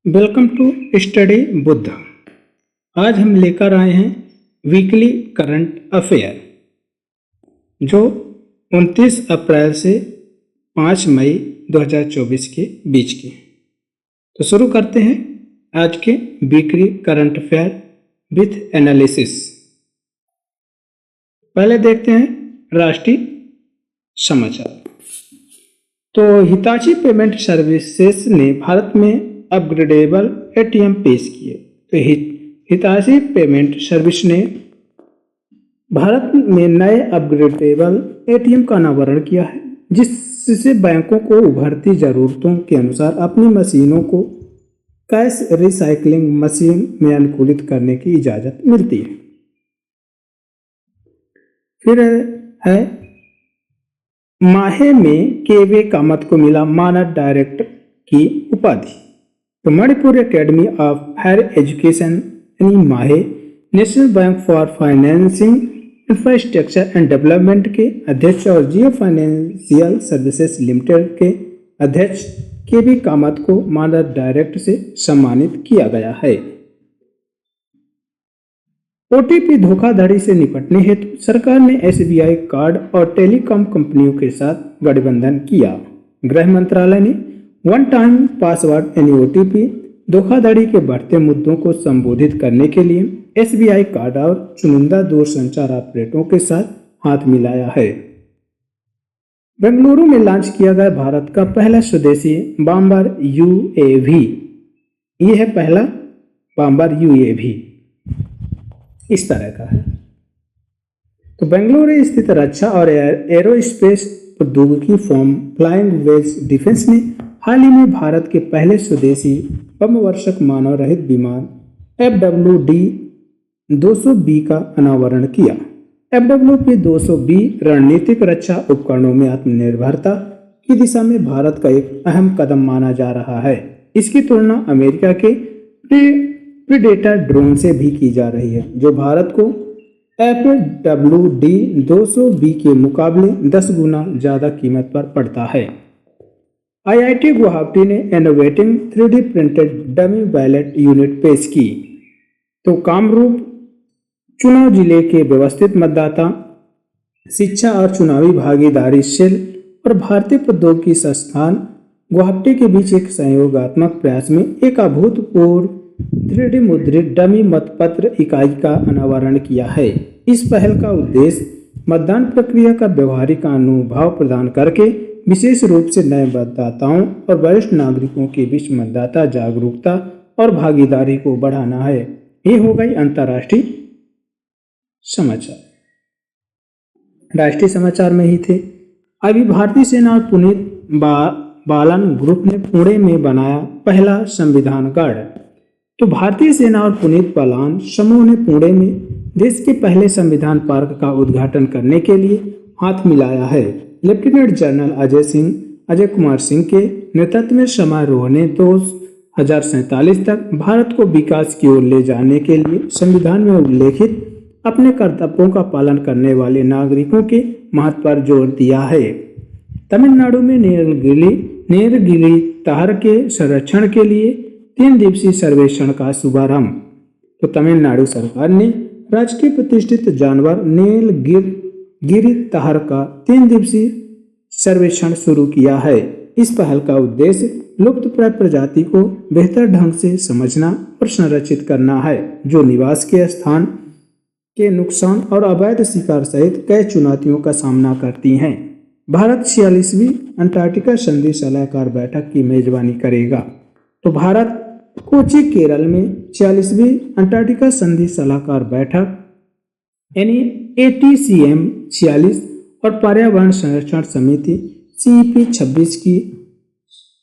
Welcome to study Buddha. आज हम लेकर आए हैं वीकली करंट अफेयर जो 29 अप्रैल से 5 मई 2024 के बीच की। तो शुरू करते हैं आज के weekly current affair with analysis. पहले देखते हैं राष्ट्रीय समाचार। तो हिताची पेमेंट सर्विसेज ने भारत में अपग्रेडेबल एटीएम पेश किए। तो हिताची पेमेंट सर्विस ने भारत में नए अपग्रेडेबल एटीएम का अनावरण किया है, जिससे बैंकों को उभरती जरूरतों के अनुसार अपनी मशीनों को कैश रिसाइकलिंग मशीन में अनुकूलित करने की इजाजत मिलती है। फिर है माहे में केवे कामत को मिला मानद डायरेक्टर की उपाधि। तो Manipur academy of higher education यानी MAHE national bank for financing infrastructure and development के अध्यक्ष और जियो फाइनेंशियल सर्विसेज लिमिटेड के अध्यक्ष केवी कामत को मानद डायरेक्टर से सम्मानित किया गया है। ओटीपी धोखाधड़ी से निपटने हेतु सरकार ने एसबीआई कार्ड और टेलीकॉम कंपनियों के साथ गठबंधन किया। गृह मंत्रालय ने वन टाइम पासवर्ड यानी ओटीपी धोखाधड़ी के बढ़ते मुद्दों को संबोधित करने के लिए एसबीआई कार्ड और चुनिंदा दूरसंचार ऑपरेटरों के साथ हाथ मिलाया है। बेंगलुरु में लॉन्च किया गया भारत का पहला स्वदेशी बॉम्बर यूएवी। यह है पहला बॉम्बर यूएवी, इस तरह का है। तो बेंगलुरु स्थित रक्षा और एरोस्पेस प्रौद्योगिकी फर्म फ्लाइंग वेज डिफेंस ने हाल ही में भारत के पहले स्वदेशी बमवर्षक मानव रहित विमान FWD-200B का अनावरण किया। FWD-200B रणनीतिक रक्षा उपकरणों में आत्मनिर्भरता की दिशा में भारत का एक अहम कदम माना जा रहा है। इसकी तुलना अमेरिका के प्रीडेटर ड्रोन से भी की जा रही है, जो भारत को FWD-200B के मुकाबले 10 गुना ज्यादा कीमत पर पड़ता है। आईआईटी गुवाहाटी ने innovating 3D printed dummy ballot unit पेश की। तो कामरूप चुनाव जिले के व्यवस्थित मतदाता शिक्षा और चुनावी भागीदारी सेल और भारतीय प्रौद्योगिकी संस्थान गुवाहाटी के बीच एक सहयोगात्मक प्रयास में एक अभूतपूर्व 3D मुद्रित डमी मतपत्र इकाई का अनावरण किया है। इस पहल का उद्देश्य मतदान प्रक्रिया का व्यवहारिक अनुभव प्रदान करके विशेष रूप से नए मतदाताओं और वरिष्ठ नागरिकों के बीच मतदाता जागरूकता और भागीदारी को बढ़ाना है। ये हो गई अंतर्राष्ट्रीय समाचार। राष्ट्रीय समाचार में ही थे। अभी भारतीय सेना और पुनीत बालन ग्रुप ने पुणे में बनाया पहला संविधान गार्ड। तो भारतीय सेना और पुनीत बालन समूह ने पुणे में देश के पहले संविधान पार्क का उद्घाटन करने के लिए हाथ मिलाया है। लेफ्टिनेंट जनरल अजय कुमार सिंह के नेतृत्व में समारोह ने 2047 तक भारत को विकास की ओर ले जाने के लिए संविधान में उल्लेखित अपने कर्तव्यों का पालन करने वाले नागरिकों के महत्व पर जोर दिया है। तमिलनाडु में नीलगिरी तार के संरक्षण के लिए 3 दिवसीय सर्वेक्षण का शुभारंभ। तो तमिलनाडु सरकार ने राष्ट्रीय प्रतिष्ठित जानवर नीलगिरी तार का 3 दिवसीय सर्वेक्षण शुरू किया है। इस पहल का उद्देश्य लुप्तप्राय प्रजाति को बेहतर ढंग से समझना और संरक्षित करना है, जो निवास के स्थान के नुकसान और अवैध शिकार सहित कई चुनौतियों का सामना करती हैं। भारत 46वीं अंटार्कटिका संधि सलाहकार बैठक की मेजबानी करेगा। तो भारत कोची केरल में 46वीं अंटार्कटिका संधि सलाहकार बैठक यानी ATCM 46 और पर्यावरण संरक्षण समिति CEP 26 की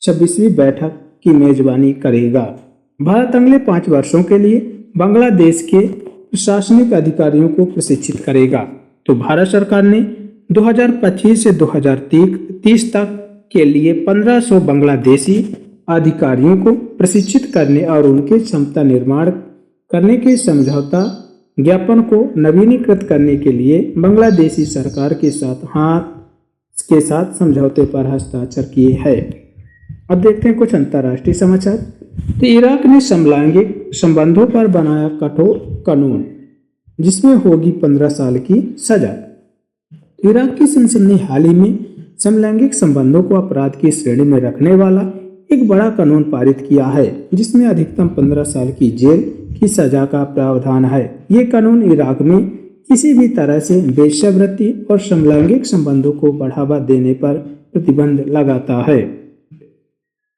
26वीं बैठक की मेजबानी करेगा। भारत अगले 5 वर्षों के लिए बांग्लादेश के प्रशासनिक अधिकारियों को प्रशिक्षित करेगा। तो भारत सरकार ने 2025 से 2030 तक के लिए 1500 बांग्लादेशी अधिकारियों को प्रशिक्षित करने और उनके क्षमता निर्माण करने के समझौता ज्ञापन को नवीनीकृत करने के लिए बांग्लादेशी सरकार के साथ समझौते पर हस्ताक्षर किए हैं। अब देखते हैं कुछ अंतर्राष्ट्रीय समाचार। तो इराक ने समलैंगिक संबंधों पर बनाया कठोर कानून जिसमें होगी 15 साल की सजा। इराक की संसद ने हाल ही में समलैंगिक संबंधों को अपराध की श्रेणी में रखने वाला एक बड़ा कानून पारित किया है जिसमें अधिकतम 15 साल की जेल की सजा का प्रावधान है। ये कानून इराक में किसी भी तरह से वेश्यावृत्ति और समलैंगिक संबंधों को बढ़ावा देने पर प्रतिबंध लगाता है।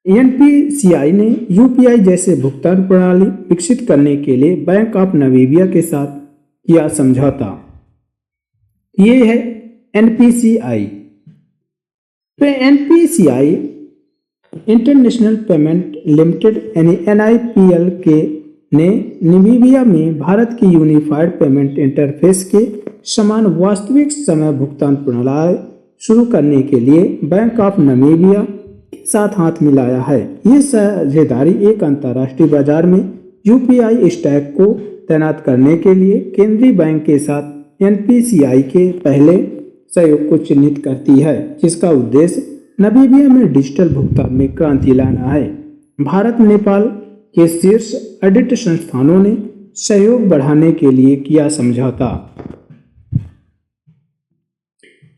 एनपीसीआई ने यूपीआई जैसे भुगतान प्रणाली विकसित करने के लिए बैंक ऑफ नामीबिया के साथ किया समझौता। ये है एनपीसीआई। तो एनपीसीआई इंटरनेशनल पेमेंट लिमिटेड यानी एनआईपीएल के ने नामीबिया में भारत की यूनिफाइड पेमेंट इंटरफेस के समान वास्तविक समय भुगतान प्रणाली शुरू करने के लिए बैंक ऑफ नामीबिया के साथ हाथ मिलाया है। ये साझेदारी एक अंतर्राष्ट्रीय बाजार में यूपीआई स्टैक को तैनात करने के लिए केंद्रीय बैंक के साथ एनपीसीआई के पहले सहयोग को चिन्हित करती है जिसका उद्देश्य नामीबिया में डिजिटल भुगतान में क्रांति लाना है। भारत नेपाल के शीर्ष ऑडिट संस्थानों ने सहयोग बढ़ाने के लिए किया समझौता।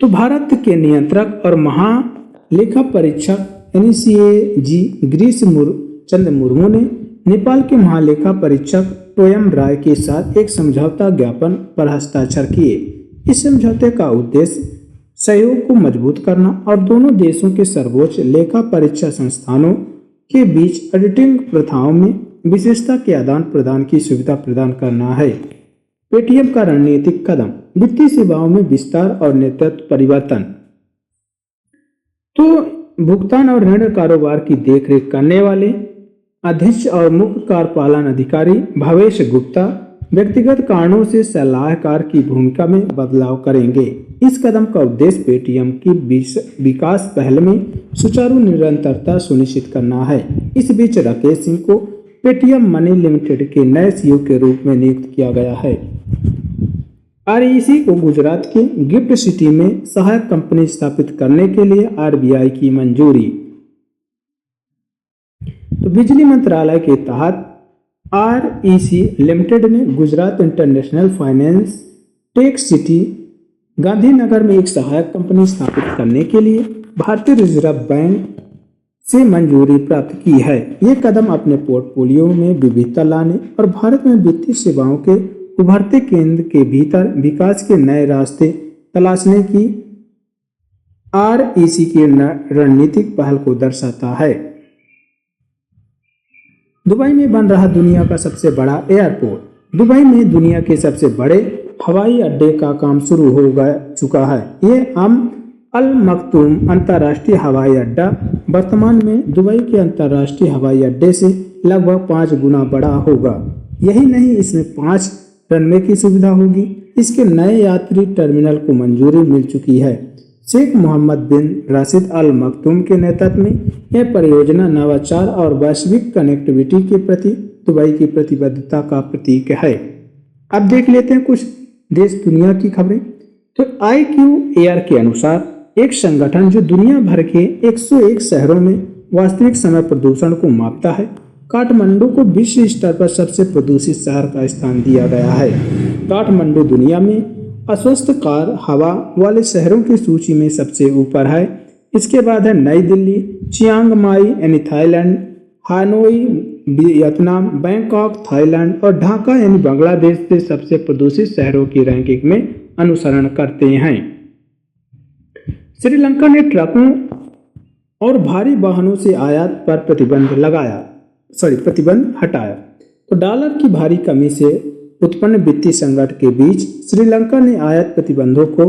तो भारत के नियंत्रक और महालेखा परीक्षक एनसीएजी गिरीश चंद्र मुर्मू ने नेपाल के महालेखा परीक्षक टोयम राय के साथ एक समझौता ज्ञापन पर हस्ताक्षर किए। इस समझौते का उद्देश्य सहयोग को मजबूत करना और दोनों देशों के सर्वोच्च लेखा परीक्षा संस्थानों के बीच ऑडिटिंग प्रथाओं में विशेषता के आदान प्रदान की सुविधा प्रदान करना है। पेटीएम का रणनीतिक कदम, वित्तीय सेवाओं में विस्तार और नेतृत्व परिवर्तन। तो भुगतान और ऋण कारोबार की देखरेख करने वाले अध्यक्ष और मुख्य कार्यपालन अधिकारी भवेश गुप्ता व्यक्तिगत कारणों से सलाहकार की भूमिका में बदलाव करेंगे। इस कदम का उद्देश्य पेटीएम की विकास पहल में सुचारू निरंतरता सुनिश्चित करना है। इस बीच राकेश सिंह को पेटीएम मनी लिमिटेड के नए सीईओ के रूप में नियुक्त किया गया है। आरईसी को गुजरात के गिफ्ट सिटी में सहायक कंपनी स्थापित करने के लिए आरबीआई की मंजूरी। तो बिजली मंत्रालय के तहत आरईसी लिमिटेड ने Gujarat international finance tech city Gandhinagar में एक सहायक कंपनी स्थापित करने के लिए भारतीय रिजर्व बैंक से मंजूरी प्राप्त की है। ये कदम अपने पोर्टफोलियो में विविधता लाने और भारत में वित्तीय सेवाओं के उभरते केंद्र के भीतर विकास के नए रास्ते तलाशने की आरईसी की रणनीतिक पहल को दर्शाता है। दुबई में बन रहा दुनिया का सबसे बड़ा एयरपोर्ट। दुबई में दुनिया के सबसे बड़े हवाई अड्डे का काम शुरू हो चुका है। ये अल मखतूम अंतर्राष्ट्रीय हवाई अड्डा वर्तमान में दुबई के अंतर्राष्ट्रीय हवाई अड्डे से लगभग 5 गुना बड़ा होगा। यही नहीं, इसमें 5 रनवे की सुविधा होगी। इसके नए यात्री टर्मिनल को मंजूरी मिल चुकी है। शेख मोहम्मद बिन राशिद अल मखतूम के नेतृत्व में यह परियोजना नवाचार और वैश्विक कनेक्टिविटी के प्रति दुबई की प्रतिबद्धता का प्रतीक है। अब देख लेते हैं कुछ देश दुनिया की खबरें। तो IQAir के अनुसार एक संगठन जो दुनिया भर के 101 शहरों में वास्तविक समय प्रदूषण को मापता है, काठमांडू को विश्व स्तर पर सबसे प्रदूषित शहर का स्थान दिया गया है। काठमांडू दुनिया में अस्वस्थ कार हवा वाले शहरों की सूची में सबसे ऊपर है। इसके बाद है नई दिल्ली, चियांग माई यानी Thailand, Hanoi Vietnam, Bangkok Thailand और ढाका यानी बांग्लादेश से सबसे प्रदूषित शहरों की रैंकिंग में अनुसरण करते हैं। श्रीलंका ने ट्रकों और भारी वाहनों से आयात पर प्रतिबंध हटाया। तो डॉलर की भारी कमी से उत्पन्न वित्तीय संकट के बीच श्रीलंका ने आयात प्रतिबंधों को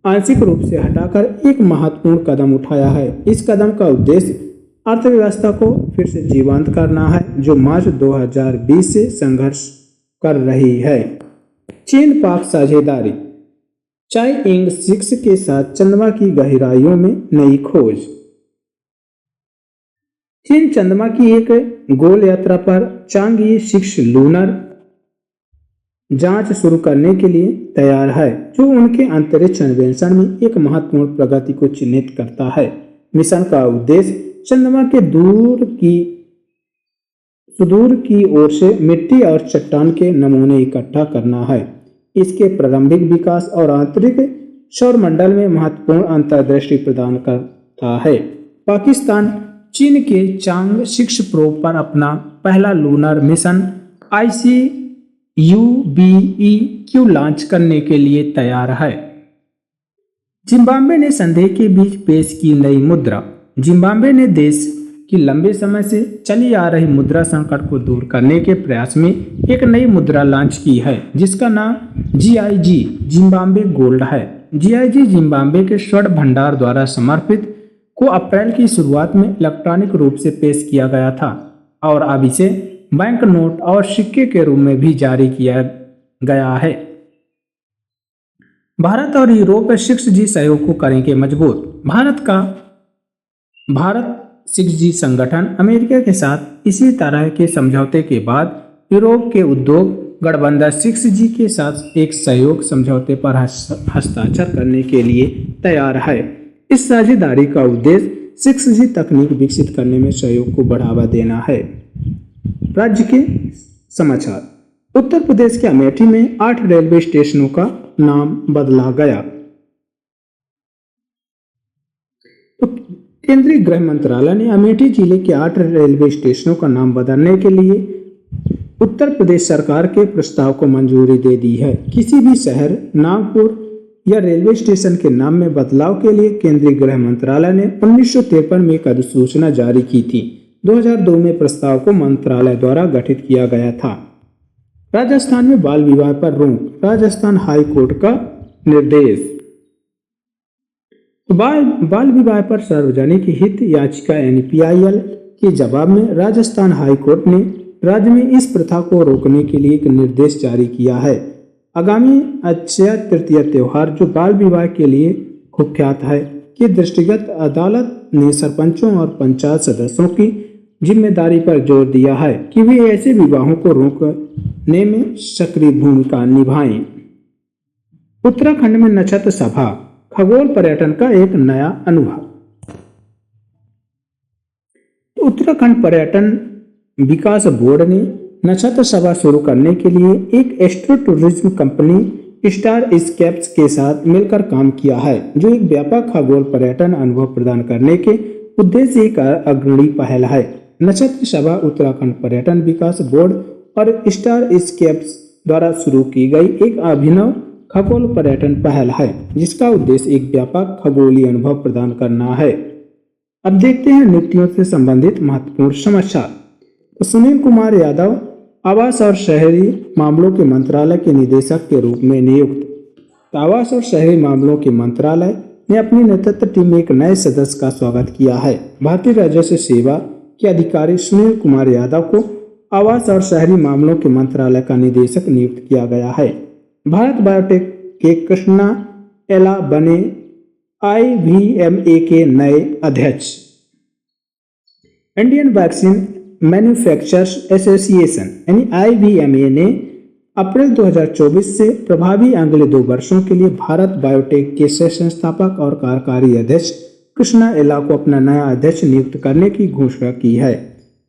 आंशिक रूप से हटाकर एक महत्वपूर्ण कदम उठाया है। इस कदम का उद्देश्य अर्थव्यवस्था को फिर से जीवंत करना है, जो मार्च 2020 से संघर्ष कर रही है। चीन पाक साझेदारी, चाई इंग 6 के साथ चंद्रमा की गहराइयों में नई खोज। चीन चंद्रमा की एक गोल यात्रा पर चांगई 6 लूनर जांच शुरू करने के लिए तैयार है, जो उनके अंतरिक्ष अन्वेषण में एक महत्वपूर्ण प्रगति को चिन्हित करता है। मिशन का उद्देश्य चंद्रमा के दूर की सुदूर की ओर से मिट्टी और चट्टान के नमूने इकट्ठा करना है। इसके प्रारंभिक विकास और आंतरिक सौरमंडल में महत्वपूर्ण अंतर्दृष्टि प्रदान करता है। पाकिस्तान चीन के चांग 6 प्रोब पर अपना पहला लूनर मिशन ICUBEQ लॉन्च करने के लिए तैयार है। जिम्बाब्वे ने संदेह के बीच पेश की नई मुद्रा। जिम्बाब्वे ने देश की लंबे समय से चली आ रही मुद्रा संकट को दूर करने के प्रयास में एक नई मुद्रा लॉन्च की है, जिसका नाम GIG जिम्बाब्वे गोल्ड है। GIG जिम्बाब्वे के स्वर्ण भंडार द्वारा समर्पित को अप्रैल की शुरुआत में इलेक्ट्रॉनिक रूप से पेश किया गया था और अब इसे बैंक नोट और सिक्के के रूप में भी जारी किया गया है। भारत और यूरोप 6G सहयोग को करेंगे मजबूत। भारत 6G संगठन अमेरिका के साथ इसी तरह के समझौते के बाद यूरोप के उद्योग गठबंधन 6G के साथ एक सहयोग समझौते पर हस्ताक्षर करने के लिए तैयार है। इस साझेदारी का उद्देश्य 6G तकनीक विकसित करने में सहयोग को बढ़ावा देना है। राज्य के समाचार। उत्तर प्रदेश के अमेठी में 8 रेलवे स्टेशनों का नाम बदला गया। तो केंद्रीय गृह मंत्रालय ने अमेठी जिले के 8 रेलवे स्टेशनों का नाम बदलने के लिए उत्तर प्रदेश सरकार के प्रस्ताव को मंजूरी दे दी है। किसी भी शहर, नागपुर या रेलवे स्टेशन के नाम में बदलाव के लिए केंद्रीय गृह मंत्रालय ने 1953 में एक अधिसूचना जारी की थी। 2002 में प्रस्ताव को मंत्रालय द्वारा गठित किया गया था। राजस्थान में बाल विवाह पर रोक, राजस्थान हाई कोर्ट का निर्देश। बाल विवाह पर सार्वजनिक हित याचिका NPIL के जवाब में राजस्थान हाई कोर्ट ने राज्य में इस प्रथा को रोकने के लिए एक निर्देश जारी किया है। आगामी अक्षय तृतीया त्योहार, जो बाल विवाह के लिए कुख्यात है, के दृष्टिगत अदालत ने सरपंचों और पंचायत सदस्यों की जिम्मेदारी पर जोर दिया है कि वे ऐसे विवाहों को रोकने में सक्रिय भूमिका निभाएं। उत्तराखंड में नक्षत्र सभा, खगोल पर्यटन का एक नया अनुभव। उत्तराखंड पर्यटन विकास बोर्ड ने नक्षत्र सभा शुरू करने के लिए एक astro tourism company star scapes के साथ मिलकर काम किया है, जो एक व्यापक खगोल पर्यटन अनुभव प्रदान करने के उद्देश्य से एक अग्रणी पहल है। नक्षत्र सभा उत्तराखंड पर्यटन विकास बोर्ड और स्टार स्केप्स द्वारा शुरू की गई एक अभिनव खगोल पर्यटन पहल है, जिसका उद्देश्य एक व्यापक खगोलीय अनुभव प्रदान करना है। अब देखते हैं नियुक्तियों से संबंधित महत्वपूर्ण समाचार। तो सुनील कुमार यादव आवास और शहरी मामलों के मंत्रालय के निदेशक के रूप में नियुक्त। आवास और शहरी मामलों के मंत्रालय ने अपनी नेतृत्व टीम में एक नए सदस्य का स्वागत किया है। भारतीय राजस्व सेवा के अधिकारी सुनील कुमार यादव को आवास और शहरी मामलों के मंत्रालय का निदेशक नियुक्त किया गया है। भारत बायोटेक के कृष्णा एला बने IVMA के नए अध्यक्ष। इंडियन वैक्सीन मैन्युफैक्चरर्स एसोसिएशन यानी IVMA ने अप्रैल 2024 से प्रभावी अगले 2 वर्षों के लिए भारत बायोटेक के संस्थापक और कार्यकारी अध्यक्ष कृष्णा एला को अपना नया अध्यक्ष नियुक्त करने की घोषणा की है।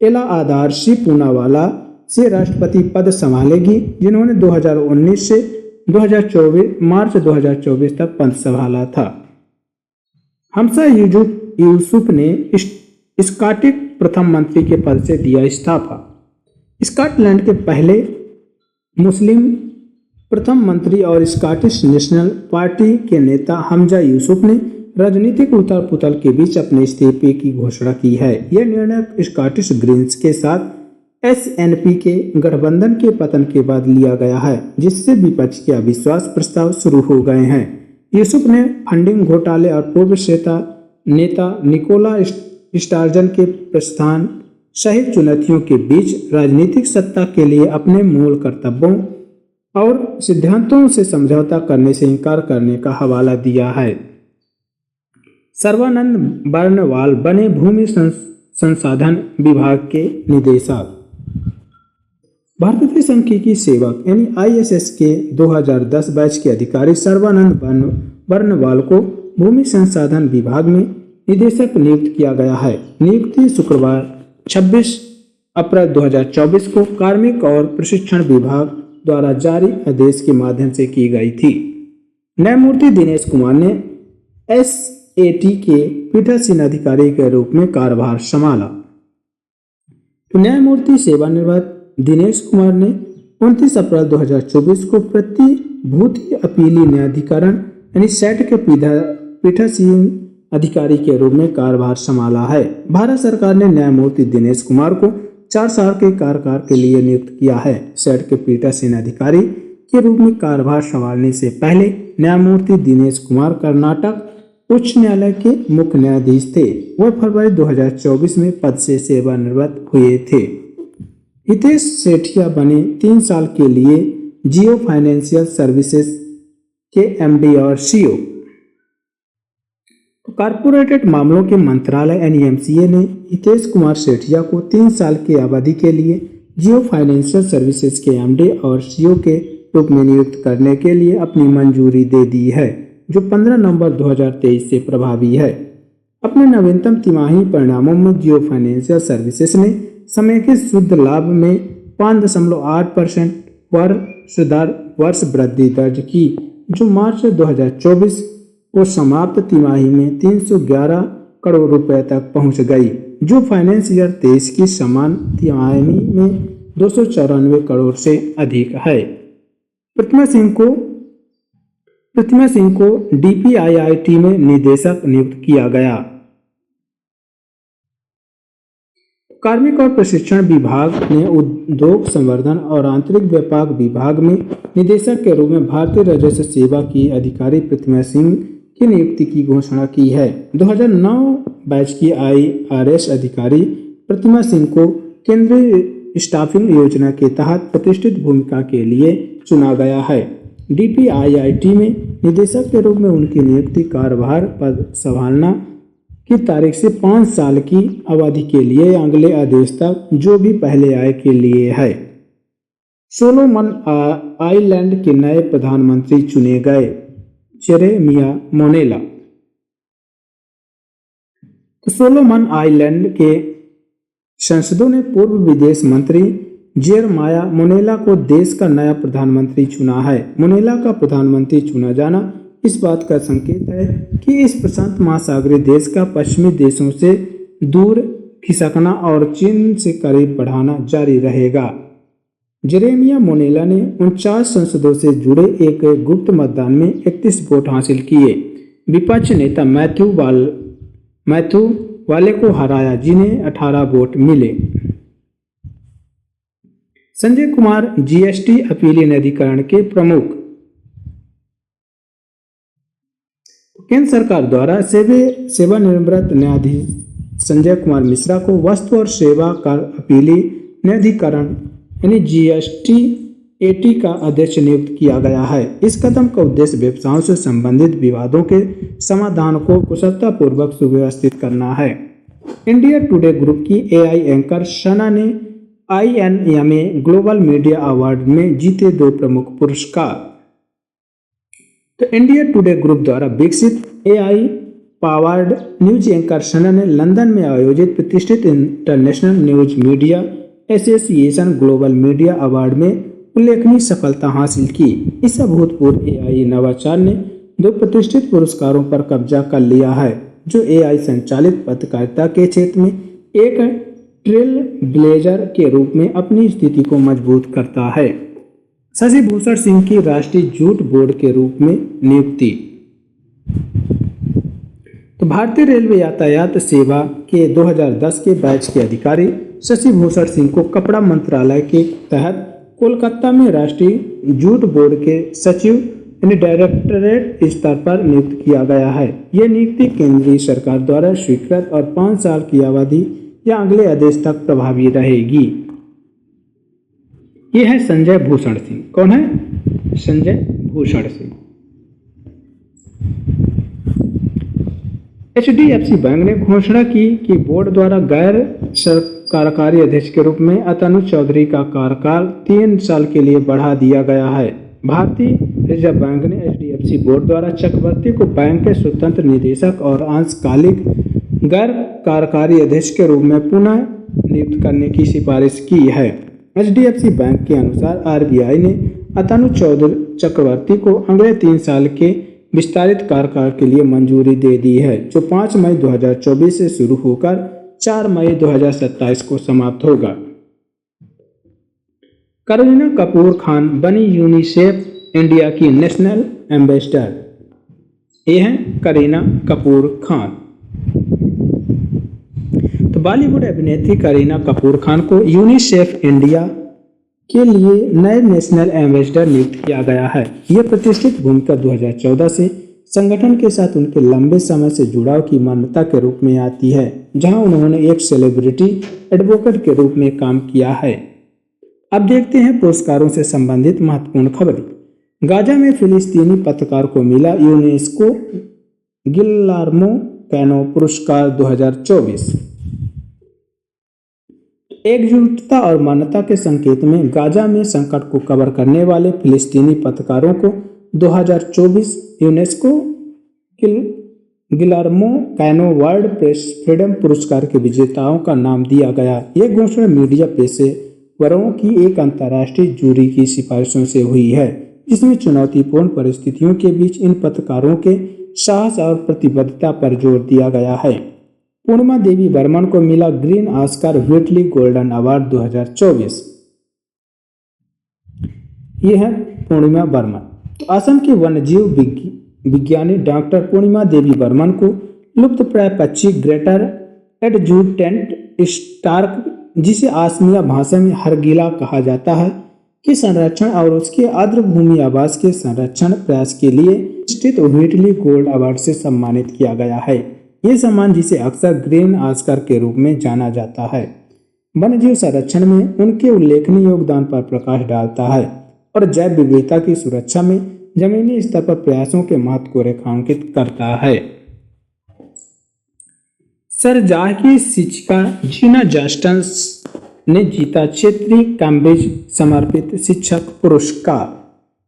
एला आदर्शी पूनावाला से राष्ट्रपति पद संभालेगी, जिन्होंने 2019 से मार्च 2024 तक पद संभाला था। हमजा यूसुफ ने स्कॉटिश प्रथम मंत्री के पद से दिया इस्तीफा। स्कॉटलैंड के पहले मुस्लिम प्रथम मंत्री और स्कॉटिश नेशनल पार्टी के नेता हमजा यूसुफ ने राजनीतिक उथल पुथल के बीच अपने इस्तीफे की घोषणा की है। यह निर्णय स्कॉटिश ग्रीन्स के साथ SNP के गठबंधन के पतन के बाद लिया गया है, जिससे विपक्ष के अविश्वास प्रस्ताव शुरू हो गए हैं। यूसुफ ने फंडिंग घोटाले और पूर्व नेता निकोला स्टार्जन के प्रस्थान सहित चुनौतियों के बीच राजनीतिक सत्ता के लिए अपने मूल कर्तव्यों और सिद्धांतों से समझौता करने से इनकार करने का हवाला दिया है। सर्बानंद बर्नवाल बने भूमि संसाधन विभाग के निदेशक। भारतीय सांख्यिकी सेवक यानी ISS के 2010 बैच के अधिकारी सर्बानंद बर्नवाल को भूमि संसाधन विभाग में निदेशक नियुक्त किया गया है। नियुक्ति शुक्रवार 26 अप्रैल 2024 को कार्मिक और प्रशिक्षण विभाग द्वारा जारी आदेश के माध्यम से की गई थी। न्यायमूर्ति दिनेश कुमार ने एसएटी के पीठासीन अधिकारी के रूप में कार्यभार संभाला। तो न्यायमूर्ति सेवानिवृत्त दिनेश कुमार ने 29 अप्रैल 2024 को प्रतिभूति अपीली न्यायाधिकरण यानी सेट के पीठासीन अधिकारी के रूप में कार्यभार संभाला है। भारत सरकार ने न्यायमूर्ति दिनेश कुमार को 4 साल के कार्यकाल के लिए नियुक्त किया है। सेट के पीठासीन अधिकारी के रूप में कार्यभार संभालने से पहले न्यायमूर्ति दिनेश कुमार कर्नाटक उच्च न्यायालय के मुख्य न्यायाधीश थे। वह फरवरी 2024 में पद से सेवानिवृत्त हुए थे। हितेश सेठिया बने 3 साल के लिए जियो फाइनेंशियल सर्विसेज के एमडी और सीईओ। कारपोरेट मामलों के मंत्रालय एनईएमसीए ने हितेश कुमार सेठिया को 3 साल की अवधि के लिए जियो फाइनेंशियल सर्विसेज के एमडी और सीईओ के रूप में नियुक्त करने के लिए अपनी मंजूरी दे दी है, जो 15 नवंबर 2023 से प्रभावी है। अपने नवीनतम तिमाही परिणामों में जियो फाइनेंशियल सर्विसेज ने समेकित शुद्ध लाभ में 5.8% वर्ष वृद्धि दर्ज की, जो मार्च 2024 को समाप्त तिमाही में 311 करोड़ रुपए तक पहुंच गई, जो फाइनेंस ईयर 23 की समान तिमाही में 294 करोड़ से अधिक है। प्रतिमा सिंह को डीपीआईआईटी में निदेशक नियुक्त किया गया। कार्मिक और प्रशिक्षण विभाग ने उद्योग संवर्धन और आंतरिक व्यापार विभाग में निदेशक के रूप में भारतीय राजस्व सेवा की अधिकारी प्रतिमा सिंह की नियुक्ति की घोषणा की है। 2009 बैच की आईआरएस अधिकारी प्रतिमा सिंह को केंद्रीय स्टाफिंग योजना के तहत प्रतिष्ठित भूमिका के लिए चुना गया है। डीपीआईआईटी में निदेशक के रूप में उनकी नियुक्ति कार्यभार पद संभालना की तारीख से 5 साल की अवधि के लिए अगले आदेश तक, जो भी पहले आय के लिए है। सोलोमन आइलैंड के नए प्रधानमंत्री चुने गए, जेरेमिया मोनेला। सोलोमन आइलैंड के सांसदों ने पूर्व विदेश मंत्री जेरेमिया मोनेला को देश का नया प्रधानमंत्री चुना है। मोनेला का प्रधानमंत्री चुना जाना इस बात का संकेत है कि इस प्रशांत महासागरीय देश का पश्चिमी देशों से दूर खिसकना और चीन से करीब बढ़ाना जारी रहेगा। जेरेमिया मोनेला ने 49 संसदों से जुड़े एक गुप्त मतदान में 31 वोट हासिल किए। विपक्ष नेता मैथ्यू वाले को हराया, जिन्हें 18 वोट मिले। संजय कुमार जीएसटी अपीली न्यायाधिकरण के प्रमुख। केंद्र सरकार द्वारा सेवानिवृत्त न्यायाधीश संजय कुमार मिश्रा को वस्तु और सेवा कर अपीली न्यायाधिकरण यानी जीएसटी का अध्यक्ष नियुक्त किया गया है। इस कदम का उद्देश्य व्यवसायों से संबंधित विवादों के समाधान को कुशलतापूर्वक सुव्यवस्थित करना है। इंडिया टुडे ग्रुप की एआई एंकर सना ने INMA ग्लोबल मीडिया अवार्ड में जीते 2 प्रमुख पुरस्कार। तो इंडिया टुडे ग्रुप द्वारा विकसित AI पावर्ड न्यूज एंकर सना ने लंदन में आयोजित प्रतिष्ठित international news media association global media award में उल्लेखनीय सफलता हासिल की। इस अभूतपूर्व AI नवाचार ने 2 प्रतिष्ठित पुरस्कारों पर कब्जा कर लिया है, जो AI संचालित पत्रकारिता के क्षेत्र में एक ट्रेल ब्लेजर के रूप में अपनी स्थिति को मजबूत करता है। शशि भूषण सिंह की राष्ट्रीय जूट बोर्ड के रूप में नियुक्ति। तो भारतीय रेलवे यातायात सेवा के 2010 के बैच के अधिकारी शशि भूषण सिंह को कपड़ा मंत्रालय के तहत कोलकाता में राष्ट्रीय जूट बोर्ड के सचिव यानी डायरेक्टरेट स्तर पर नियुक्त किया गया है। यह नियुक्ति केंद्रीय सरकार द्वारा स्वीकृत और 5 साल की अवधि या अगले आदेश तक प्रभावी रहेगी। यह है संजय भूषण सिंह। कौन है? संजय भूषण सिंह। HDFC बैंक ने घोषणा की कि बोर्ड द्वारा गैर कार्यकारी अध्यक्ष के रूप में अतनु चौधरी का कार्यकाल 3 साल के लिए बढ़ा दिया गया है। भारतीय रिजर्व बैंक ने HDFC बोर्ड द्वारा चक्रवर्ती को बैंक के स्वतंत्र निदेशक और अंशकालिक गैर कार्यकारी अध्यक्ष के रूप में पुनः नियुक्त करने की सिफारिश की है। एचडीएफसी बैंक के अनुसार आरबीआई ने अतनु चक्रवर्ती को अगले 3 साल के विस्तारित कार्यकाल के लिए मंजूरी दे दी है, जो 5 मई 2024 से शुरू होकर 4 मई 2027 को समाप्त होगा। करीना कपूर खान बनी यूनिसेफ इंडिया की नेशनल एम्बेसडर। ये हैं करीना कपूर खान। तो बॉलीवुड अभिनेत्री करीना कपूर खान को यूनिसेफ इंडिया के लिए नए नेशनल एम्बेसडर नियुक्त किया गया है। यह प्रतिष्ठित भूमिका 2014 से संगठन के साथ उनके लंबे समय से जुड़ाव की मान्यता के रूप में आती है, जहां उन्होंने एक सेलिब्रिटी एडवोकेट के रूप में काम किया है। अब देखते हैं पुरस्कारों से संबंधित महत्वपूर्ण खबरें। गाजा में फिलिस्तीनी पत्रकार को मिला यूनेस्को गिल्लार्मो कैनो पुरस्कार 2024। एकजुटता और मानवता के संकेत में गाजा में संकट को कवर करने वाले फिलिस्तीनी पत्रकारों को 2024 UNESCO Guillermo Cano world press freedom पुरस्कार के विजेताओं का नाम दिया गया। यह घोषणा मीडिया पेशेवरों की एक अंतर्राष्ट्रीय जूरी की सिफारिशों से हुई है, जिसमें चुनौतीपूर्ण परिस्थितियों के बीच इन पत्रकारों के साहस और प्रतिबद्धता पर जोर दिया गया है। पूर्णिमा देवी बर्मन को मिला green Oscar Whitley golden award 2024। यह है पूर्णिमा बर्मन। असम के वन्यजीव विज्ञानी डॉक्टर पूर्णिमा देवी बर्मन को लुप्तप्राय पक्षी ग्रेटर एडजुटेंट स्टार्क, जिसे आसमिया भाषा में हरगिला कहा जाता है, के संरक्षण और उसके आर्द्रभूमि आवास के संरक्षण प्रयास के लिए स्थित व्हिटली गोल्ड अवार्ड से सम्मानित किया गया है। ये सम्मान, जिसे अक्सर ग्रीन ऑस्कर के रूप में जाना जाता है, वन्यजीव संरक्षण में उनके उल्लेखनीय योगदान पर प्रकाश डालता है और जैव विविधता की सुरक्षा में जमीनी स्तर पर प्रयासों के महत्व को रेखांकित करता है। सरजाह की शिक्षिका जीना जस्टन ने जीता क्षेत्रीय कैम्ब्रिज समर्पित शिक्षक पुरस्कार।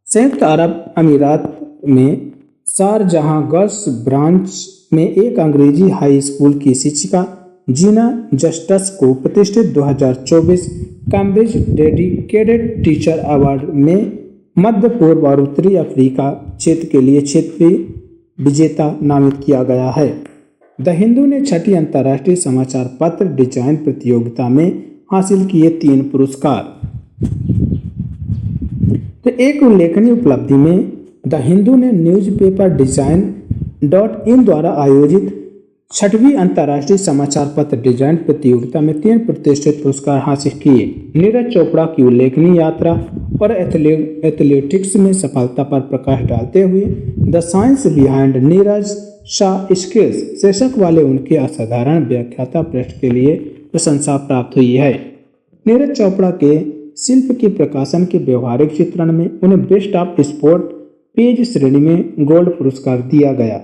संयुक्त अरब अमीरात में शारजाह गर्ल्स ब्रांच में एक अंग्रेजी हाई स्कूल की शिक्षिका जीना जस्टस को प्रतिष्ठित 2024 कैम्ब्रिज डेडिकेटेड टीचर अवार्ड में मध्य पूर्व और उत्तरी अफ्रीका क्षेत्र के लिए क्षेत्रीय विजेता नामित किया गया है। द हिंदू ने 6ठी अंतर्राष्ट्रीय समाचार पत्र डिजाइन प्रतियोगिता में हासिल किए 3 पुरस्कार। तो एक उल्लेखनीय उपलब्धि में द हिंदू ने न्यूज़पेपर डिजाइन.इन द्वारा आयोजित 6वीं अंतर्राष्ट्रीय समाचार पत्र डिजाइन प्रतियोगिता में 3 प्रतिष्ठित पुरस्कार हासिल किए। नीरज चोपड़ा की उल्लेखनीय यात्रा और एथलेटिक्स में सफलता पर प्रकाश डालते हुए the science behind Neeraj Shah skills शीर्षक वाले उनके असाधारण व्याख्याता पृष्ठ के लिए प्रशंसा प्राप्त हुई है। नीरज चोपड़ा के शिल्प के प्रकाशन के व्यवहारिक चित्रण में उन्हें बेस्ट ऑफ स्पोर्ट पेज श्रेणी में गोल्ड पुरस्कार दिया गया,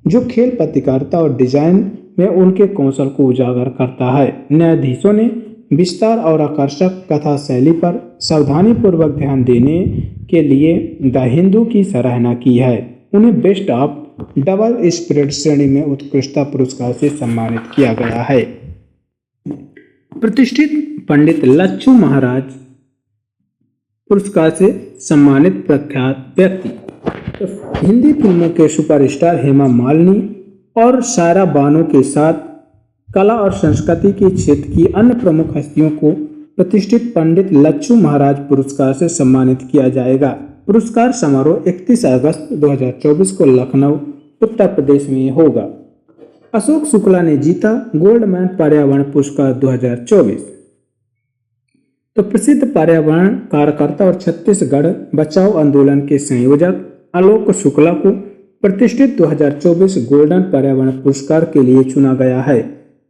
जो खेल पत्रकारिता और डिजाइन में उनके कौशल को उजागर करता है। न्यायाधीशों ने विस्तार और आकर्षक कथा शैली पर सावधानीपूर्वक ध्यान देने के लिए द हिंदू की सराहना की है। उन्हें बेस्ट ऑफ डबल स्प्रेड श्रेणी में उत्कृष्टता पुरस्कार से सम्मानित किया गया है। प्रतिष्ठित पंडित लच्छू महाराज पुरस्कार से सम्मानित प्रख्यात व्यक्ति हिंदी फिल्मों के सुपरस्टार हेमा मालिनी और सायरा बानो के साथ कला और संस्कृति के क्षेत्र की अन्य प्रमुख हस्तियों को प्रतिष्ठित पंडित लच्छू महाराज पुरस्कार से सम्मानित किया जाएगा। पुरस्कार समारोह 31 अगस्त 2024 को लखनऊ, उत्तर प्रदेश में होगा। अशोक शुक्ला ने जीता गोल्डमैन पर्यावरण पुरस्कार 2024। तो प्रसिद्ध पर्यावरण कार्यकर्ता और छत्तीसगढ़ बचाओ आंदोलन के संयोजक आलोक शुक्ला को प्रतिष्ठित 2024 गोल्डन पर्यावरण पुरस्कार के लिए चुना गया है।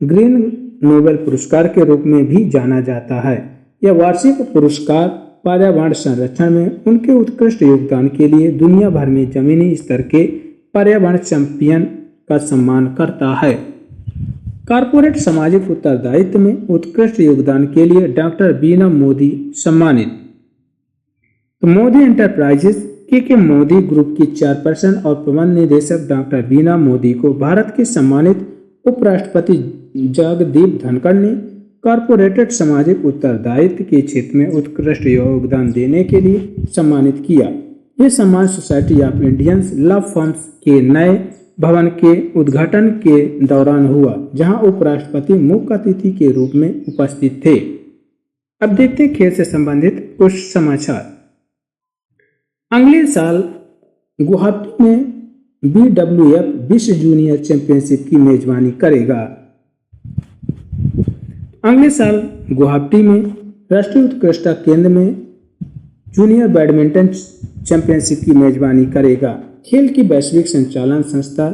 ग्रीन नोबेल पुरस्कार के रूप में भी जाना जाता है। यह वार्षिक पुरस्कार पर्यावरण संरक्षण में उनके उत्कृष्ट योगदान के लिए दुनिया भर में जमीनी स्तर के पर्यावरण चैंपियन का सम्मान करता है। कॉर्पोरेट सामाजिक उत्तरदायित्व में उत्कृष्ट योगदान के लिए डॉक्टर बीना मोदी सम्मानित। तो मोदी एंटरप्राइजेस के मोदी ग्रुप की चेयरपर्सन और प्रबंध निदेशक डॉक्टर बीना मोदी को भारत के सम्मानित उपराष्ट्रपति जगदीप धनखड़ ने कॉरपोरेट सामाजिक उत्तरदायित्व के क्षेत्र में उत्कृष्ट योगदान देने के लिए सम्मानित किया। ये सम्मान society of Indian law firms के नए भवन के उद्घाटन के दौरान हुआ, जहां उपराष्ट्रपति मुख्य अतिथि के रूप में उपस्थित थे। अब देखते हैं खेल से संबंधित कुछ समाचार। अगले साल गुवाहाटी में BWF विश्व जूनियर चैंपियनशिप की मेजबानी करेगा। अगले साल गुवाहाटी में राष्ट्रीय उत्कृष्टता केंद्र में जूनियर बैडमिंटन चैंपियनशिप की मेजबानी करेगा। खेल की वैश्विक संचालन संस्था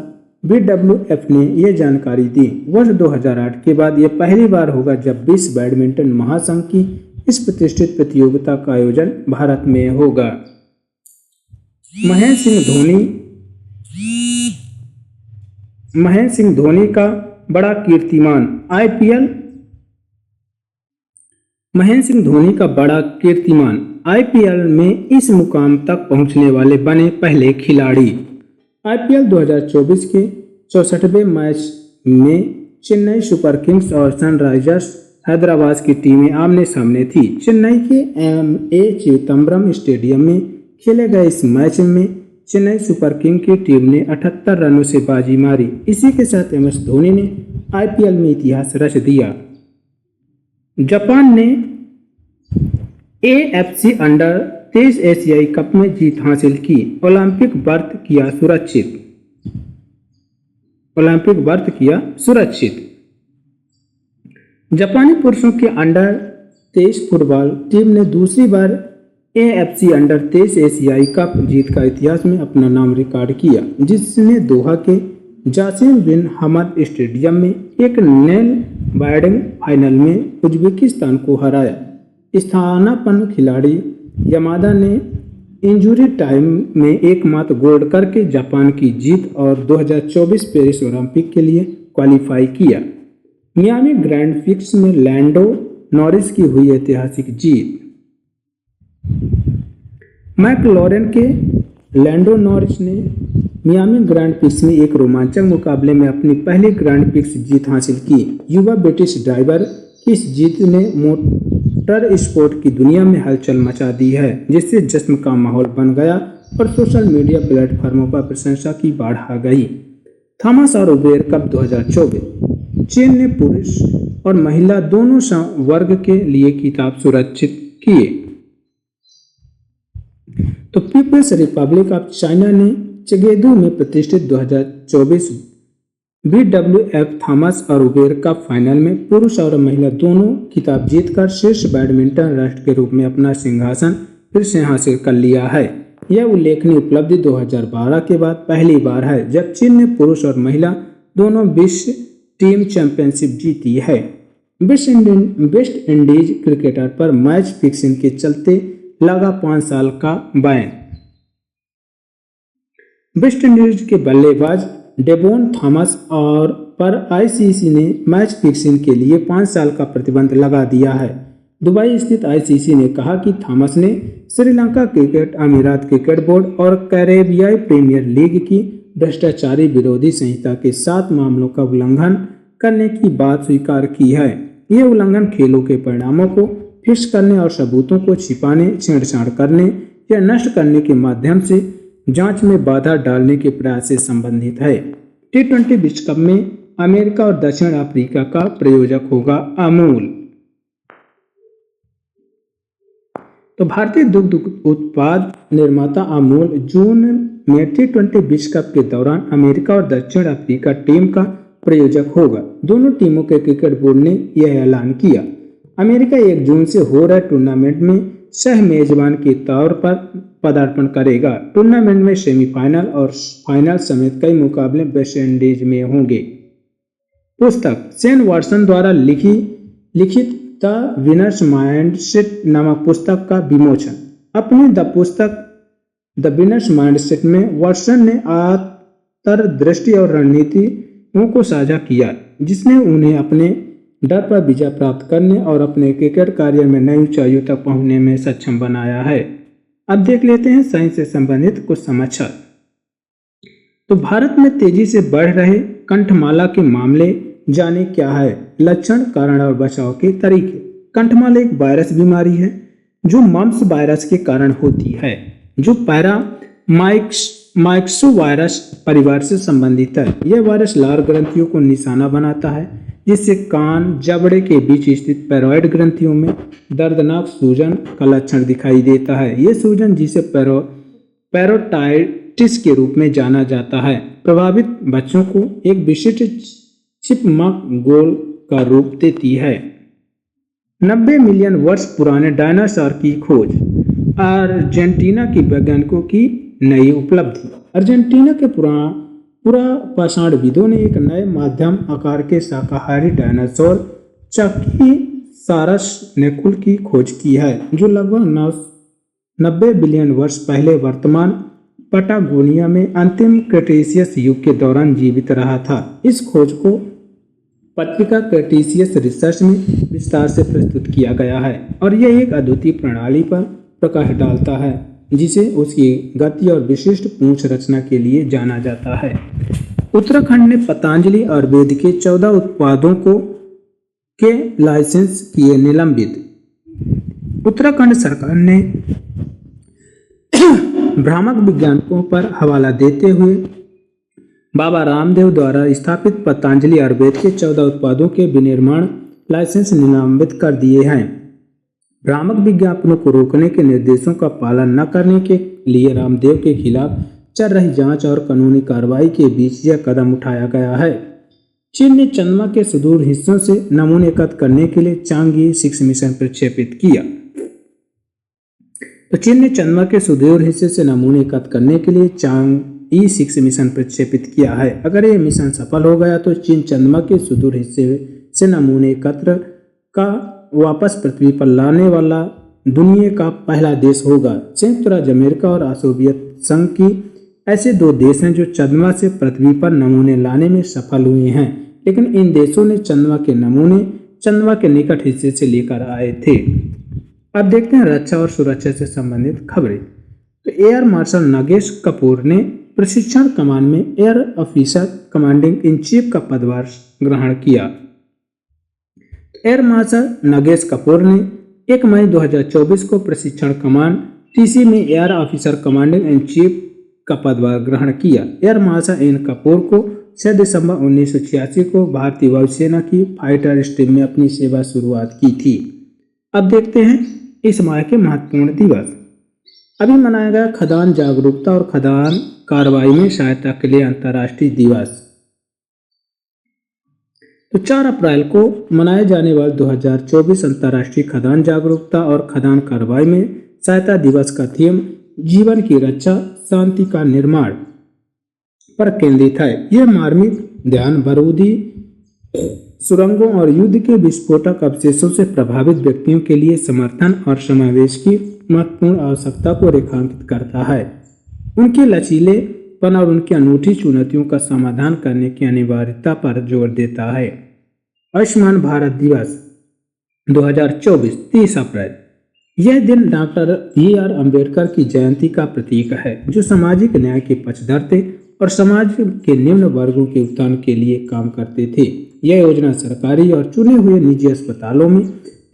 BWF ने यह जानकारी दी। वर्ष 2008 के बाद यह पहली बार होगा जब विश्व बैडमिंटन महासंघ की इस प्रतिष्ठित प्रतियोगिता का आयोजन भारत में होगा। महेंद्र सिंह धोनी का बड़ा कीर्तिमान IPL में इस मुकाम तक पहुंचने वाले बने पहले खिलाड़ी। IPL 2024 के 64वें मैच में चेन्नई सुपर किंग्स और सनराइजर्स हैदराबाद की टीमें आमने सामने थी। चेन्नई के MA चिदम्बरम स्टेडियम में खेले गए इस मैच में चेन्नई सुपर किंग की टीम ने 78 रनों से बाजी मारी। इसी के साथ MS धोनी ने IPL में इतिहास रच दिया। जापान ने AFC अंडर 23 एशियाई कप में जीत हासिल की। ओलंपिक बर्थ किया सुरक्षित। जापानी पुरुषों के अंडर 23 फुटबॉल टीम ने दूसरी बार AFC अंडर 23 एशियाई कप जीत का इतिहास में अपना नाम रिकॉर्ड किया, जिसने दोहा के जासिम बिन हमद स्टेडियम में एक नेल बाइडिंग फाइनल में उज्बेकिस्तान को हराया। स्थानापन्न खिलाड़ी यमादा ने इंजुरी टाइम में एकमात्र गोल करके जापान की जीत और 2024 पेरिस ओलंपिक के लिए क्वालिफाई किया। मियामी ग्रैंड प्रिक्स में लैंडो नॉरिस की हुई ऐतिहासिक जीत। मैकलॉरेन के लैंडो नॉरिस ने मियामी ग्रैंड प्रिक्स में एक रोमांचक मुकाबले में अपनी पहली ग्रैंड प्रिक्स जीत हासिल की। युवा ब्रिटिश ड्राइवर की इस जीत ने मोटर स्पोर्ट की दुनिया में हलचल मचा दी है, जिससे जश्न का माहौल बन गया और सोशल मीडिया प्लेटफॉर्मों पर प्रशंसा की बाढ़ आ गई। थॉमस और उबेर कप 2024 चीन ने पुरुष और महिला दोनों वर्ग के लिए खिताब सुरक्षित किए। तो पीपल्स रिपब्लिक ऑफ चाइना ने चेगेदू में प्रतिष्ठित 2024 BWF थॉमस और उबेर कप फाइनल में पुरुष और महिला दोनों खिताब जीतकर शीर्ष बैडमिंटन राष्ट्र के रूप में अपना सिंहासन फिर से हासिल कर लिया है। यह उल्लेखनीय उपलब्धि 2012 के बाद पहली बार है जब चीन ने पुरुष और महिला दोनों विश्व टीम चैंपियनशिप जीती है। वेस्ट इंडीज क्रिकेटर पर मैच फिक्सिंग के चलते लगा 5 साल का बैन। वेस्ट इंडीज के बल्लेबाज डेवोन थॉमस और पर ICC ने मैच फिक्सिंग के लिए 5 साल का प्रतिबंध लगा दिया है। दुबई स्थित ICC ने कहा कि थॉमस ने श्रीलंका क्रिकेट अमीरात क्रिकेट बोर्ड और कैरेबियाई प्रीमियर लीग की भ्रष्टाचारी विरोधी संहिता के 7 मामलों का उल्लंघन करने की बात स्वीकार की है। ये उल्लंघन खेलों के परिणामों को फिक्स करने और सबूतों को छिपाने, छेड़छाड़ करने या नष्ट करने के माध्यम से जांच में बाधा डालने के प्रयास से संबंधित है। T20 विश्व कप में अमेरिका और दक्षिण अफ्रीका का प्रायोजक होगा अमूल। तो भारतीय दुग्ध उत्पाद निर्माता अमूल जून में T20 विश्व कप के दौरान अमेरिका और दक्षिण अफ्रीका टीम का प्रायोजक होगा। दोनों टीमों के क्रिकेट बोर्ड ने यह ऐलान किया। अमेरिका 1 जून से हो रहे टूर्नामेंट में सह मेजबान के तौर पर पदार्पण करेगा। टूर्नामेंट में सेमीफाइनल और फाइनल समेत कई मुकाबले वेस्ट इंडीज में होंगे। पुस्तक शेन वाटसन द्वारा लिखित द विनर्स माइंडसेट नामक पुस्तक का विमोचन। अपनी द विनर्स माइंडसेट में वाटसन ने अंतर्दृष्टि और रणनीतियों को साझा किया, जिसने उन्हें अपने डर पर विजय प्राप्त करने और अपने क्रिकेट करियर में नई ऊंचाइयों तक पहुंचने में सक्षम बनाया है। अब देख लेते हैं साइंस से संबंधित कुछ समाचार। तो भारत में तेजी से बढ़ रहे कंठमाला के मामले जाने क्या है लक्षण, कारण और बचाव के तरीके। कंठमाल एक वायरस बीमारी है जो मम्प्स वायरस के कारण होती है, जो माइक्सो वायरस परिवार से संबंधित है। यह वायरस लार ग्रंथियों को निशाना बनाता है, जिससे कान जबड़े के बीच स्थित पैरोइड ग्रंथियों में दर्दनाक सूजन का लक्षण दिखाई देता है। यह सूजन, जिसे पैरोटाइटिस के रूप में जाना जाता है, प्रभावित बच्चों को एक विशिष्ट चिपमक गोल का रूप देती है। 90 मिलियन वर्ष पुराने डायनासोर की खोज, अर्जेंटीना की वैज्ञानिकों की नई उपलब्धि। अर्जेंटीना के पुरापाषाणविदों ने एक नए मध्यम आकार के शाकाहारी डायनासोर चक्कीसारस नेकुल की खोज की है, जो लगभग 90 बिलियन वर्ष पहले वर्तमान पटागोनिया में अंतिम क्रेटेशियस युग के दौरान जीवित रहा था। इस खोज को पत्रिका क्रेटेशियस रिसर्च में विस्तार से प्रस्तुत किया गया है और यह एक अद्वितीय प्रणाली पर प्रकाश डालता है, जिसे उसकी गति और विशिष्ट पूंछ रचना के लिए जाना जाता है। उत्तराखंड ने पतंजलि आयुर्वेद के 14 उत्पादों के लाइसेंस किए निलंबित। उत्तराखंड सरकार ने भ्रामक विज्ञापनों पर हवाला देते हुए बाबा रामदेव द्वारा स्थापित पतंजलि आयुर्वेद के 14 उत्पादों के विनिर्माण लाइसेंस निलंबित कर दिए हैं। भ्रामक विज्ञापनों को रोकने के निर्देशों का पालन न करने के लिए रामदेव के खिलाफ चल रही जांच और कानूनी कार्रवाई के बीच यह कदम उठाया गया है। चीन ने चंद्रमा के सुदूर हिस्सों से नमूने एकत्र करने के लिए चांगई 6 मिशन प्रक्षेपित किया। तो चीन ने चंद्रमा के सुदूर हिस्से से नमूने एकत्र करने के लिए चांगई 6 मिशन प्रक्षेपित किया है। अगर यह मिशन सफल हो गया तो चीन चंद्रमा के सुदूर हिस्से से नमूने एकत्र का वापस पृथ्वी पर लाने वाला दुनिया का पहला देश होगा। संयुक्त राज्य अमेरिका और सोवियत संघ की ऐसे 2 देश हैं जो चंद्रमा से पृथ्वी पर नमूने लाने में सफल हुए हैं, लेकिन इन देशों ने चंद्रमा के नमूने चंद्रमा के निकट हिस्से से लेकर आए थे। अब देखते हैं रक्षा और सुरक्षा से संबंधित खबरें। तो एयर मार्शल नागेश कपूर ने प्रशिक्षण कमान में air officer commanding in chief का पदभार ग्रहण किया। एयर मार्शल नागेश कपूर ने 1 मई 2024 को प्रशिक्षण कमान टीसी में air officer commanding in chief का पदभार ग्रहण किया। एयर मार्शल एन कपूर को 6 दिसंबर 1986 को भारतीय वायुसेना की फाइटर स्ट्रीम में अपनी सेवा शुरुआत की थी। अब देखते हैं इस माह के महत्वपूर्ण दिवस। अभी मनाया गया खदान जागरूकता और खदान कार्रवाई में सहायता के लिए अंतर्राष्ट्रीय दिवस। तो 4 अप्रैल को मनाए जाने वाले 2024 अंतर्राष्ट्रीय खदान जागरूकता और खदान कार्रवाई में सहायता दिवस का थीम जीवन की रक्षा, शांति का निर्माण पर केंद्रित है। यह मार्मिक ध्यान बारूदी सुरंगों और युद्ध के विस्फोटक अवशेषों से प्रभावित व्यक्तियों के लिए समर्थन और समावेश की महत्वपूर्ण आवश्यकता को रेखांकित करता है। उनके लचीलेपन और उनकी अनूठी चुनौतियों का समाधान करने की अनिवार्यता पर जोर देता है। आयुष्मान भारत दिवस 2024 30 अप्रैल। यह दिन डॉक्टर BR अम्बेडकर की जयंती का प्रतीक है, जो सामाजिक न्याय के पक्षधर थे और समाज के निम्न वर्गों के उत्थान के लिए काम करते थे। यह योजना सरकारी और चुने हुए निजी अस्पतालों में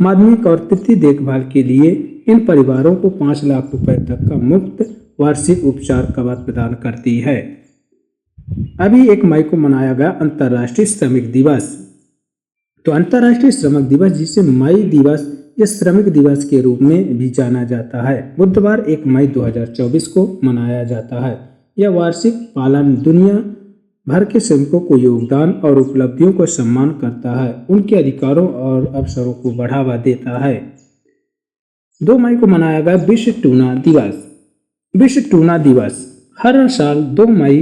माध्यमिक और तृतीय देखभाल के लिए इन परिवारों को 5 लाख रुपए तक का मुफ्त वार्षिक उपचार कवर प्रदान करती है। अभी 1 मई को मनाया गया अंतर्राष्ट्रीय श्रमिक दिवस। तो अंतर्राष्ट्रीय श्रमिक दिवस, जिसे मई दिवस या श्रमिक दिवस के रूप में भी जाना जाता है, बुधवार 1 मई 2024 को मनाया जाता है। यह वार्षिक पालन दुनिया भर के श्रमिकों को योगदान और उपलब्धियों को सम्मान करता है, उनके अधिकारों और अवसरों को बढ़ावा देता है। 2 मई को मनाया गया विश्व टूना दिवस। विश्व टूना दिवस हर साल 2 मई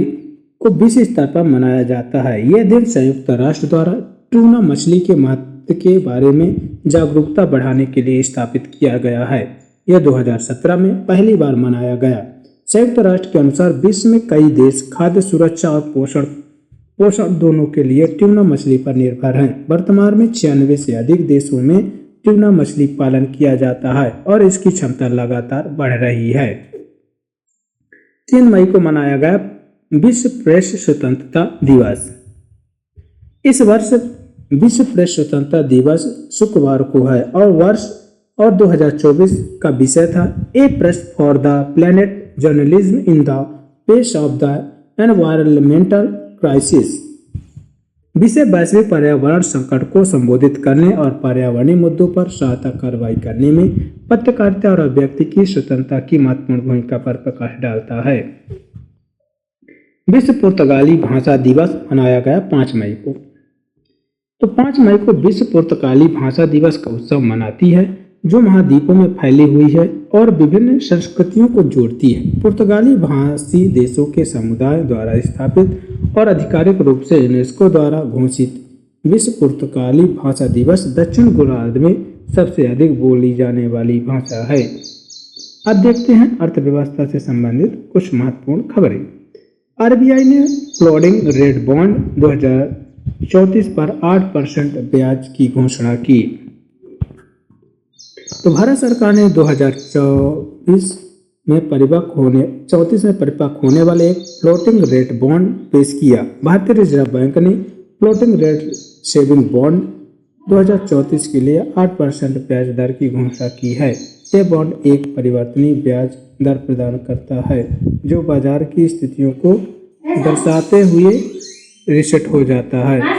को विश्व स्तर पर मनाया जाता है। यह दिन संयुक्त राष्ट्र द्वारा टूना मछली के महत्व के बारे में जागरूकता बढ़ाने के लिए स्थापित किया गया है। यह 2017 में पहली बार मनाया गया। संयुक्त राष्ट्र के अनुसार विश्व में कई देश खाद्य सुरक्षा और पोषण दोनों के लिए ट्यूना मछली पर निर्भर हैं। वर्तमान में 96 से अधिक देशों में ट्यूना मछली पालन किया जाता है और इसकी क्षमता लगातार बढ़ रही है। 3 मई को मनाया गया विश्व प्रेस स्वतंत्रता दिवस। इस वर्ष विश्व प्रेस स्वतंत्रता दिवस शुक्रवार को है और वर्ष और 2024 का विषय था a press for the planet journalism in the face of the environmental crisis. विषय वैश्विक पर्यावरण संकट को संबोधित करने और पर्यावरणीय मुद्दों पर सहायता कार्रवाई करने में पत्रकारिता और अभिव्यक्ति की स्वतंत्रता की महत्वपूर्ण भूमिका पर प्रकाश डालता है। विश्व पुर्तगाली भाषा दिवस मनाया गया 5 मई को। तो 5 मई को विश्व पुर्तगाली भाषा दिवस का उत्सव मनाती है जो महाद्वीपों में फैली हुई है और विभिन्न संस्कृतियों को जोड़ती है। पुर्तगाली भाषी देशों के समुदाय द्वारा स्थापित और आधिकारिक रूप से यूनेस्को द्वारा घोषित विश्व पुर्तगाली भाषा दिवस दक्षिण गोलार्ध में सबसे अधिक बोली जाने वाली भाषा है। अब देखते हैं अर्थव्यवस्था से संबंधित कुछ महत्वपूर्ण खबरें। आरबीआई ने फ्लोटिंग रेट बॉन्ड 2034 पर 8% ब्याज की घोषणा की। तो भारत सरकार ने 2034 में परिपक्व होने वाले एक फ्लोटिंग रेट बॉन्ड पेश किया। भारतीय रिजर्व बैंक ने फ्लोटिंग रेट सेविंग बॉन्ड 2034 के लिए 8% ब्याज दर की घोषणा की है। यह बॉन्ड एक परिवर्तनीय ब्याज दर प्रदान करता है जो बाजार की स्थितियों को दर्शाते हुए रीसेट हो जाता है।